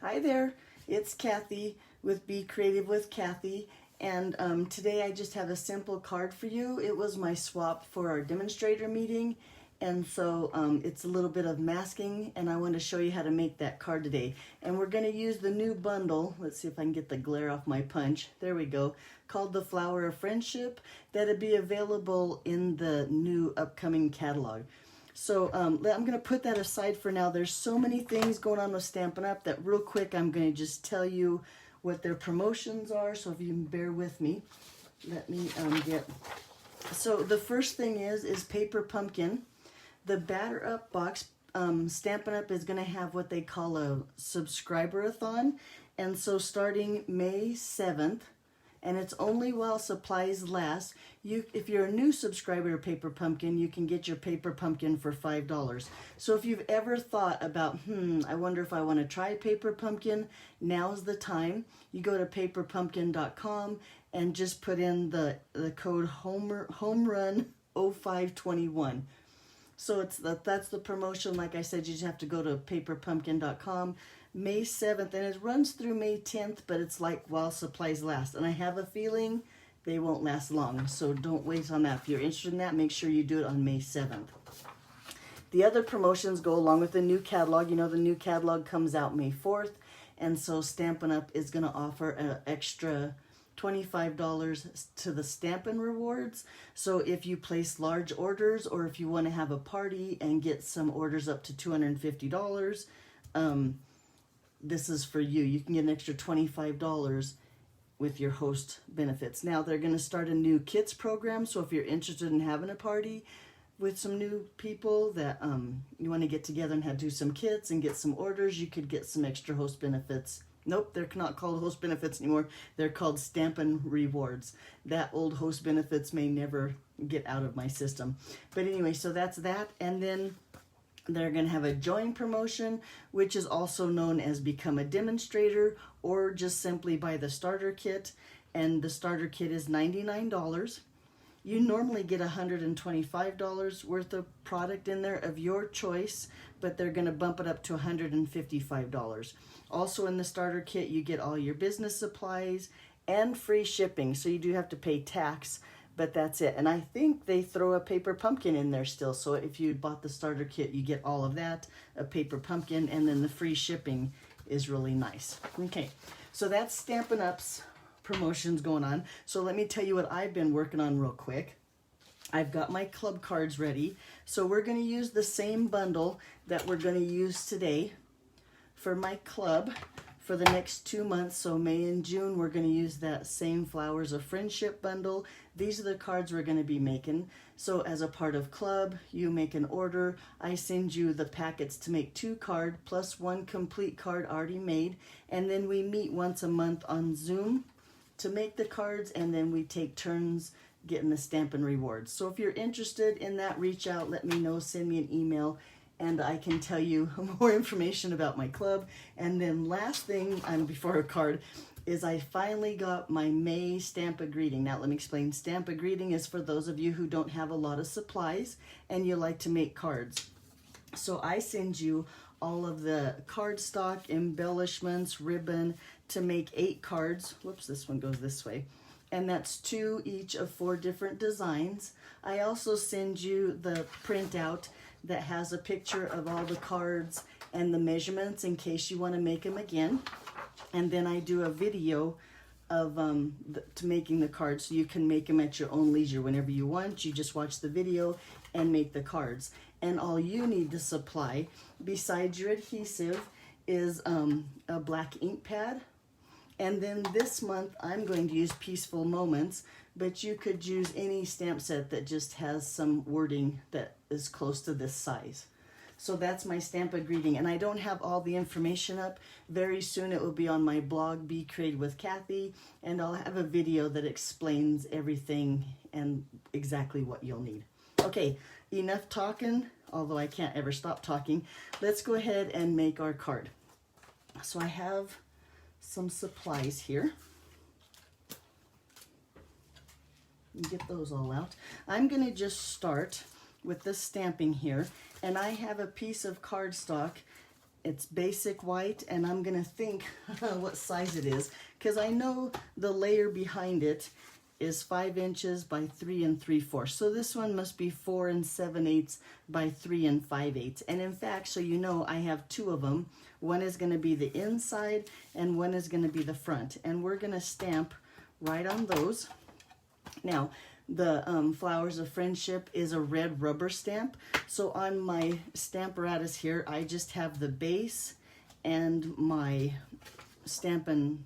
Hi there, it's Kathy with Be Creative with Kathy, and today I just have a simple card for you. It was my swap for our demonstrator meeting, and so it's a little bit of masking, and I want to show you how to make that card today. And we're going to use the new bundle. Let's see if I can get the glare off my punch. There we go. Called the Flower of Friendship. That'll be available in the new upcoming catalog. So I'm going to put that aside for now. There's so many things going on with Stampin' Up! That real quick I'm going to just tell you what their promotions are. So if you can bear with me, let me So the first thing is Paper Pumpkin. The Batter Up box, Stampin' Up! Is going to have what they call a subscriber-a-thon. And so starting May 7th, and it's only while supplies last. If you're a new subscriber to Paper Pumpkin, you can get your Paper Pumpkin for $5. So if you've ever thought about, I wonder if I want to try Paper Pumpkin, now's the time. You go to paperpumpkin.com and just put in the code HOMERUN0521. So that's the promotion. Like I said, you just have to go to paperpumpkin.com. May 7th, and it runs through May 10th, but it's like while supplies last. And I have a feeling they won't last long, so don't wait on that. If you're interested in that, make sure you do it on May 7th. The other promotions go along with the new catalog. You know, the new catalog comes out May 4th, and so Stampin' Up! Is going to offer an extra $25 to the Stampin' Rewards. So if you place large orders, or if you want to have a party and get some orders up to $250, this is for you. You can get an extra $25 with your host benefits. Now they're going to start a new kits program, so if you're interested in having a party with some new people that you want to get together and do some kits and get some orders, you could get some extra host benefits. Nope, they're not called host benefits anymore. They're called Stampin' Rewards. That old host benefits may never get out of my system. But anyway, so that's that. And then they're going to have a join promotion, which is also known as Become a Demonstrator, or just simply buy the starter kit. And the starter kit is $99. You normally get $125 worth of product in there of your choice, but they're going to bump it up to $155. Also in the starter kit, you get all your business supplies and free shipping. So you do have to pay tax, but that's it. And I think they throw a Paper Pumpkin in there still. So if you bought the starter kit, you get all of that, a Paper Pumpkin, and then the free shipping is really nice. Okay, so that's Stampin' Up's promotions going on. So let me tell you what I've been working on real quick. I've got my club cards ready. So we're going to use the same bundle that we're going to use today for my club for the next 2 months. So May and June, we're going to use that same Flowers of Friendship bundle. These are the cards we're going to be making. So as a part of club, you make an order. I send you the packets to make 2 cards plus 1 complete card already made. And then we meet once a month on Zoom to make the cards, and then we take turns getting the Stampin' Rewards. So if you're interested in that, reach out, let me know, send me an email, and I can tell you more information about my club. And then last thing, before a card, is I finally got my May Stamp a Greeting. Now let me explain. Stamp a Greeting is for those of you who don't have a lot of supplies and you like to make cards. So I send you all of the cardstock, embellishments, ribbon to make 8 cards. Whoops, this one goes this way. And that's 2 each of 4 different designs. I also send you the printout that has a picture of all the cards and the measurements in case you want to make them again. And then I do a video of to making the cards, so you can make them at your own leisure whenever you want. You just watch the video and make the cards. And all you need to supply, besides your adhesive, is a black ink pad. And then this month, I'm going to use Peaceful Moments, but you could use any stamp set that just has some wording that is close to this size. So that's my Stamp a Greeting, and I don't have all the information up. Very soon it will be on my blog, Be Creative with Kathy, and I'll have a video that explains everything and exactly what you'll need. Okay, enough talking, although I can't ever stop talking. Let's go ahead and make our card. So I have some supplies here. Get those all out. I'm going to just start with the stamping here, and I have a piece of cardstock It's basic white, and I'm gonna think what size it is, because I know the layer behind it is 5 inches by 3 3/4. So this one must be 4 7/8 by 3 5/8. And in fact, so you know, I have 2 of them. One is gonna be the inside and one is gonna be the front. And we're gonna stamp right on those. Now, the Flowers of Friendship is a red rubber stamp. So on my Stamparatus here, I just have the base and my Stamparatus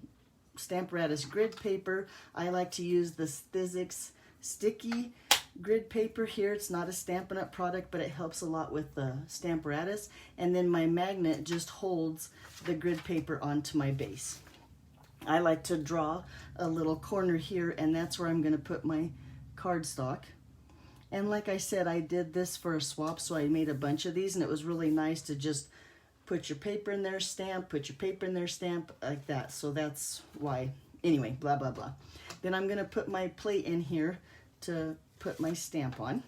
grid paper. I like to use the Sizzix sticky grid paper here. It's not a Stampin' Up! Product, but it helps a lot with the Stamparatus. And then my magnet just holds the grid paper onto my base. I like to draw a little corner here, and that's where I'm going to put my cardstock. And like I said, I did this for a swap, so I made a bunch of these, and it was really nice to just put your paper in there, stamp, put your paper in there, stamp, like that. So that's why. Anyway, blah, blah, blah. Then I'm going to put my plate in here to put my stamp on.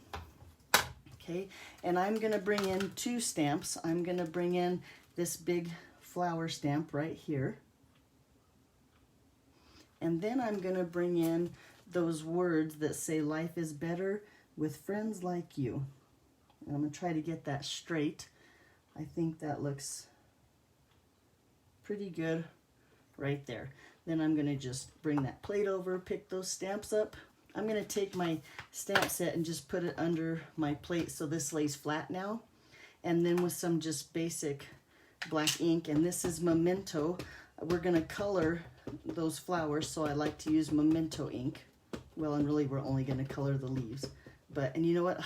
Okay, and I'm going to bring in 2 stamps. I'm going to bring in this big flower stamp right here. And then I'm going to bring in those words that say life is better with friends like you. And I'm going to try to get that straight. I think that looks pretty good right there. Then I'm going to just bring that plate over, pick those stamps up. I'm going to take my stamp set and just put it under my plate so this lays flat now. And then with some just basic black ink, and this is Memento, we're going to color those flowers, so I like to use Memento ink. Well, and really we're only going to color the leaves. And you know what?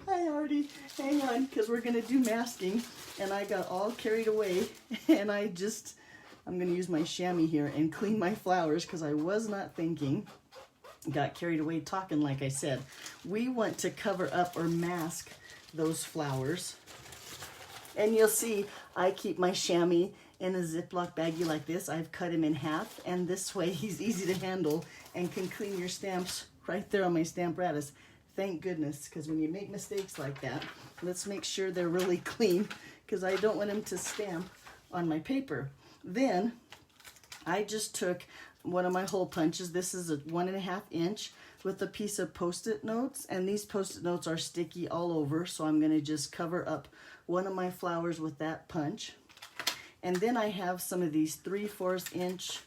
I already, hang on, because we're going to do masking, and I got all carried away, and I'm going to use my chamois here and clean my flowers because I was not thinking. Got carried away talking, like I said. We want to cover up or mask those flowers. And you'll see I keep my chamois in a Ziploc baggie like this. I've cut him in half, and this way he's easy to handle and can clean your stamps right there on my Stamparatus. Thank goodness, because when you make mistakes like that, let's make sure they're really clean, because I don't want them to stamp on my paper. Then I just took one of my hole punches. This is a 1.5 inch with a piece of Post-it notes, and these Post-it notes are sticky all over, so I'm going to just cover up one of my flowers with that punch. And then I have some of these 3/4 inch,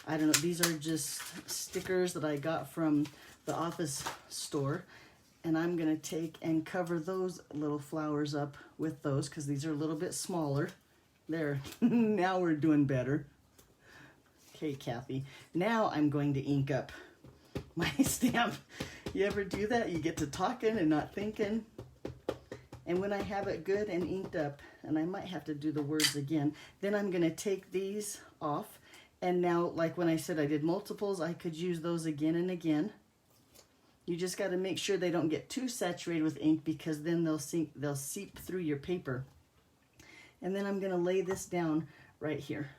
I don't know, these are just stickers that I got from the office store. And I'm going to take and cover those little flowers up with those, because these are a little bit smaller. There, now we're doing better. Okay, Kathy. Now I'm going to ink up my stamp. You ever do that? You get to talking and not thinking. And when I have it good and inked up, and I might have to do the words again, then I'm going to take these off. And now, like when I said I did multiples, I could use those again and again. You just got to make sure they don't get too saturated with ink, because then they'll seep through your paper. And then I'm going to lay this down right here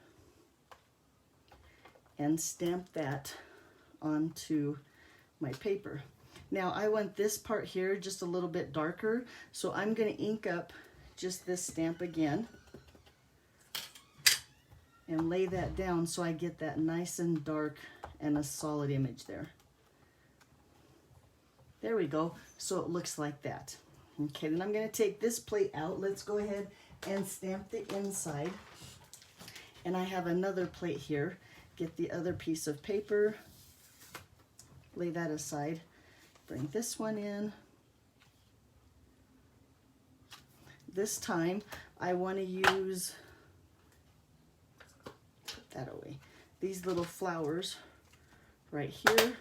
and stamp that onto my paper. Now I want this part here just a little bit darker, so I'm going to ink up just this stamp again and lay that down so I get that nice and dark and a solid image there. There we go. So it looks like that. Okay, then I'm going to take this plate out. Let's go ahead and stamp the inside. And I have another plate here. Get the other piece of paper. Lay that aside. Bring this one in. This time I want to use, put that away, these little flowers right here.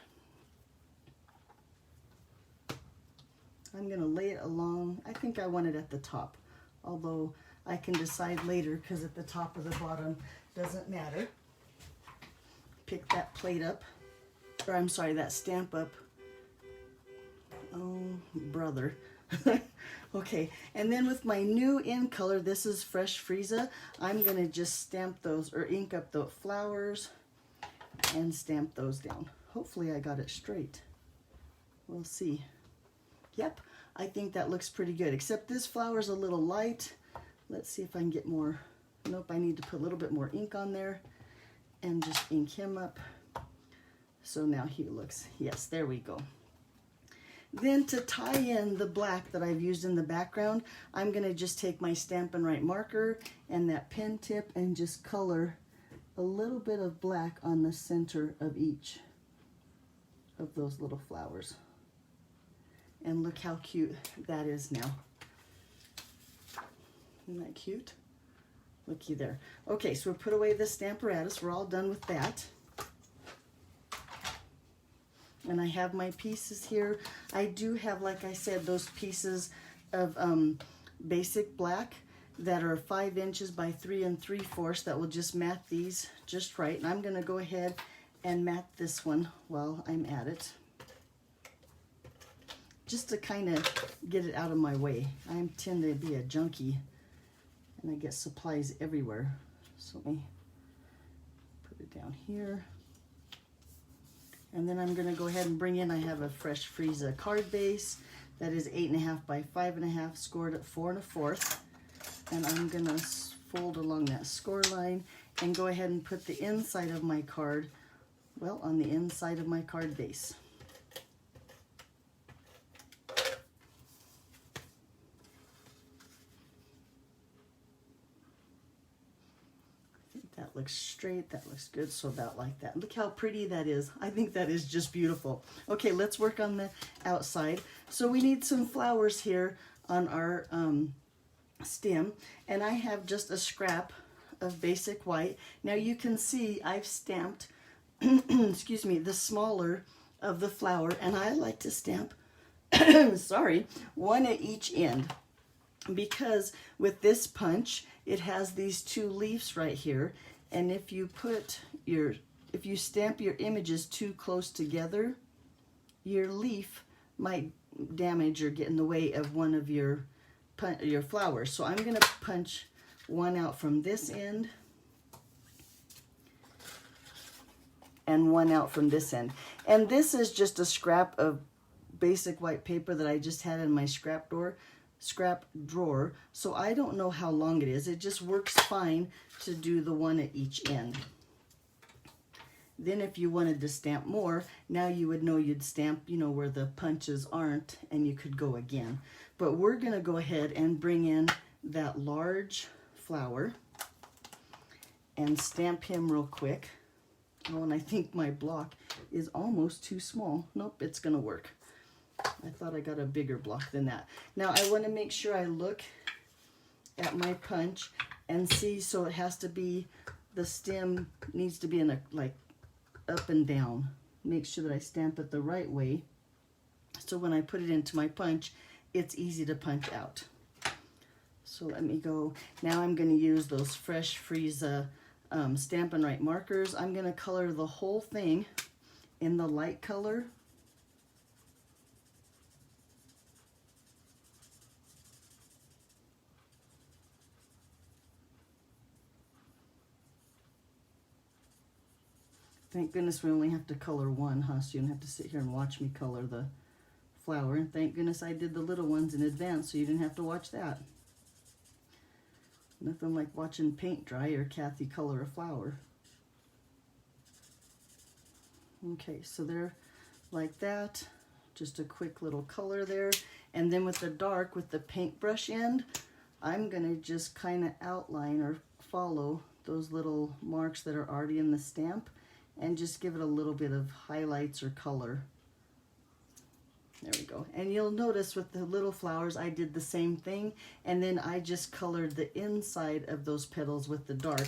I'm going to lay it along. I think I want it at the top, although I can decide later, because at the top or the bottom doesn't matter. Pick that plate up, or I'm sorry, that stamp up. Oh, brother. Okay, and then with my new in color, this is Fresh Frieza, I'm going to just stamp those, or ink up the flowers and stamp those down. Hopefully I got it straight. We'll see. Yep, I think that looks pretty good, except this flower's a little light. Let's see if I can get more. Nope, I need to put a little bit more ink on there and just ink him up. So now he looks, yes, there we go. Then to tie in the black that I've used in the background, I'm gonna just take my Stampin' Write marker and that pen tip and just color a little bit of black on the center of each of those little flowers. And look how cute that is now. Isn't that cute? Looky there. Okay, so we put away the Stamparatus. We're all done with that. And I have my pieces here. I do have, like I said, those pieces of basic black that are 5 inches by 3 3/4 that will just mat these just right. And I'm gonna go ahead and mat this one while I'm at it, just to kind of get it out of my way. I tend to be a junkie and I get supplies everywhere. So let me put it down here. And then I'm gonna go ahead and bring in, I have a Fresh Frieza card base that is 8.5 by 5.5, scored at 4 1/4. And I'm gonna fold along that score line and go ahead and put the inside of my card, well, on the inside of my card base. That looks straight, that looks good, so about like that. Look how pretty that is. I think that is just beautiful. Okay, let's work on the outside. So we need some flowers here on our stem, and I have just a scrap of basic white. Now you can see I've stamped, excuse me, the smaller of the flower, and I like to stamp, sorry, one at each end, because with this punch, it has these 2 leaves right here. And if you stamp your images too close together, your leaf might damage or get in the way of one of your flowers. So I'm going to punch one out from this end and one out from this end. And this is just a scrap of basic white paper that I just had in my scrap drawer, so I don't know how long it is. It just works fine to do the one at each end. Then if you wanted to stamp more, now you would know you'd stamp, you know, where the punches aren't, and you could go again. But we're going to go ahead and bring in that large flower and stamp him real quick. Oh, and I think my block is almost too small. Nope, it's going to work. I thought I got a bigger block than that. Now I want to make sure I look at my punch and see, so it has to be, the stem needs to be in a, like, up and down. Make sure that I stamp it the right way, so when I put it into my punch, it's easy to punch out. So let me go. Now I'm going to use those Fresh Frieza Stampin' Write markers. I'm going to color the whole thing in the light color. Thank goodness we only have to color one, huh? So you don't have to sit here and watch me color the flower. And thank goodness I did the little ones in advance so you didn't have to watch that. Nothing like watching paint dry or Kathy color a flower. Okay, so they're like that. Just a quick little color there. And then with the dark, with the paintbrush end, I'm going to just kind of outline or follow those little marks that are already in the stamp, and just give it a little bit of highlights or color. There we go. And you'll notice with the little flowers, I did the same thing, and then I just colored the inside of those petals with the dark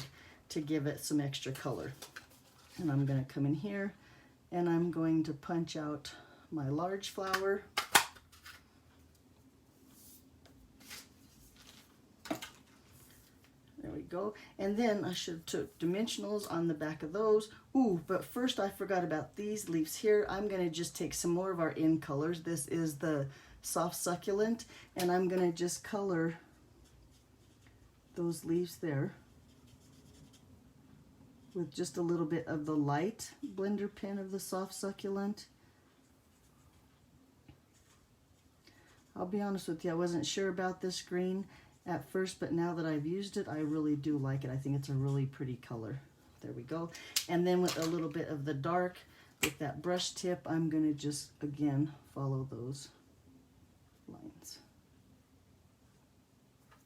to give it some extra color. And I'm going to come in here, and I'm going to punch out my large flower. There we go. And then I should have took dimensionals on the back of those. Ooh, but first I forgot about these leaves here. I'm going to just take some more of our in colors. This is the Soft Succulent, and I'm going to just color those leaves there with just a little bit of the light blender pen of the Soft Succulent. I'll be honest with you, I wasn't sure about this green, at first, but now that I've used it, I really do like it. I think it's a really pretty color. There we go. And then with a little bit of the dark, with that brush tip, I'm going to just, again, follow those lines.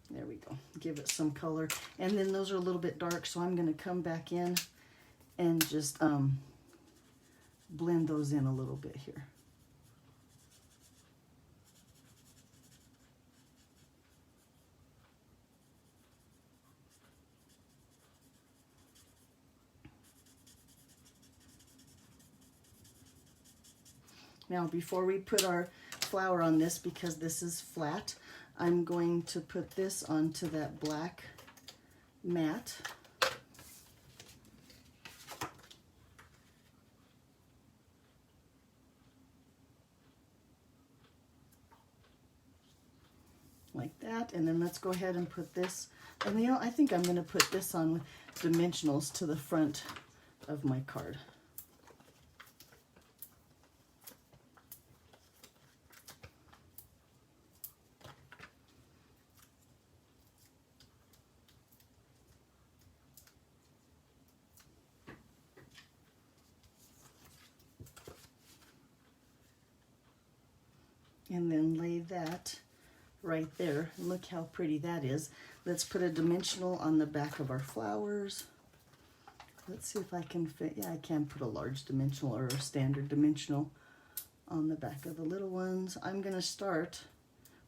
There we go. Give it some color. And then those are a little bit dark, so I'm going to come back in and just blend those in a little bit here. Now, before we put our flower on this, because this is flat, I'm going to put this onto that black mat. Like that, and then let's go ahead and put this, and you know, I think I'm going to put this on with dimensionals to the front of my card. And then lay that right there. Look how pretty that is. Let's put a dimensional on the back of our flowers. Let's see if I can fit, yeah, I can put a large dimensional or a standard dimensional on the back of the little ones. I'm gonna start,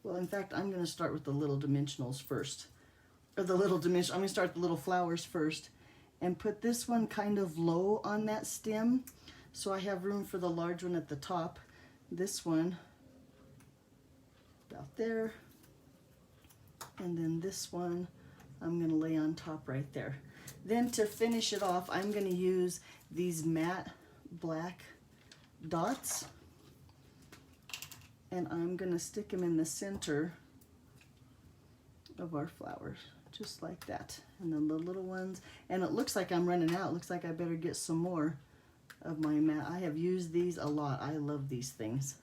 well, in fact, I'm gonna start with the little dimensionals first. Or the little dimension, I'm gonna start the little flowers first and put this one kind of low on that stem. So I have room for the large one at the top. This one about there, and then this one I'm going to lay on top right there. Then to finish it off, I'm going to use these matte black dots, and I'm going to stick them in the center of our flowers, just like that. And then the little ones, and it looks like I'm running out. It looks like I better get some more of my matte. I have used these a lot. I love these things.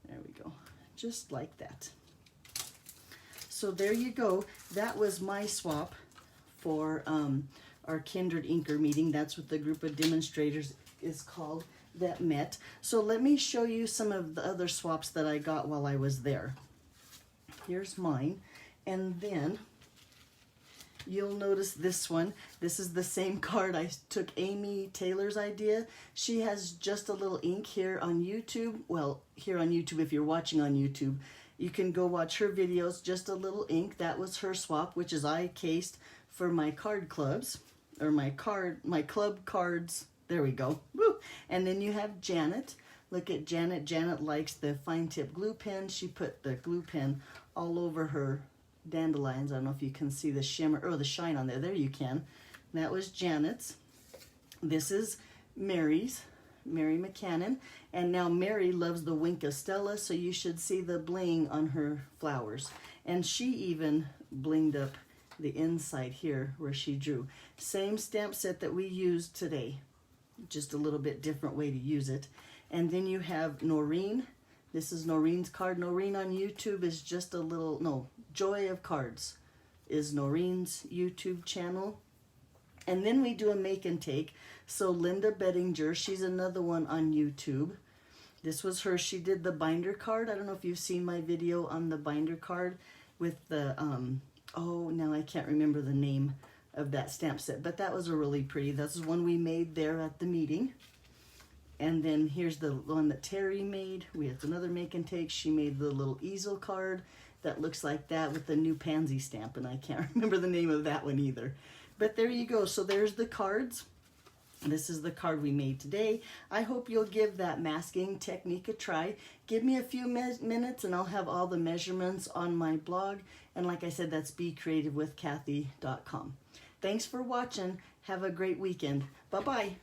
There we go. Just like that. So there you go. That was my swap for our Kindred Inker meeting. That's what the group of demonstrators is called that met. So let me show you some of the other swaps that I got while I was there. Here's mine. And then you'll notice this one. This is the same card. I took Amy Taylor's idea. She has just a little ink here on YouTube. Well, here on YouTube, if you're watching on YouTube, you can go watch her videos, just a little ink. That was her swap, which is I cased for my card clubs, or my club cards. There we go. Woo! And then you have Janet. Look at Janet. Janet likes the fine tip glue pen. She put the glue pen all over her dandelions. I don't know if you can see the shimmer or the shine on there. There you can. That was Janet's. This is Mary's, Mary McCannon. And now Mary loves the Wink of Stella, so you should see the bling on her flowers. And she even blinged up the inside here where she drew. Same stamp set that we used today, just a little bit different way to use it. And then you have Noreen. This is Noreen's card. Noreen on YouTube is just a little, no, Joy of Cards is Noreen's YouTube channel. And then we do a make and take. So Linda Bettinger, she's another one on YouTube. This was her. She did the binder card. I don't know if you've seen my video on the binder card with the, oh, now I can't remember the name of that stamp set. But that was a really pretty. This is one we made there at the meeting. And then here's the one that Terry made. We have another make and take. She made the little easel card that looks like that with the new pansy stamp, and I can't remember the name of that one either. But there you go. So there's the cards. This is the card we made today. I hope you'll give that masking technique a try. Give me a few minutes and I'll have all the measurements on my blog. And like I said, that's becreativewithkathy.com. Thanks for watching. Have a great weekend. Bye-bye.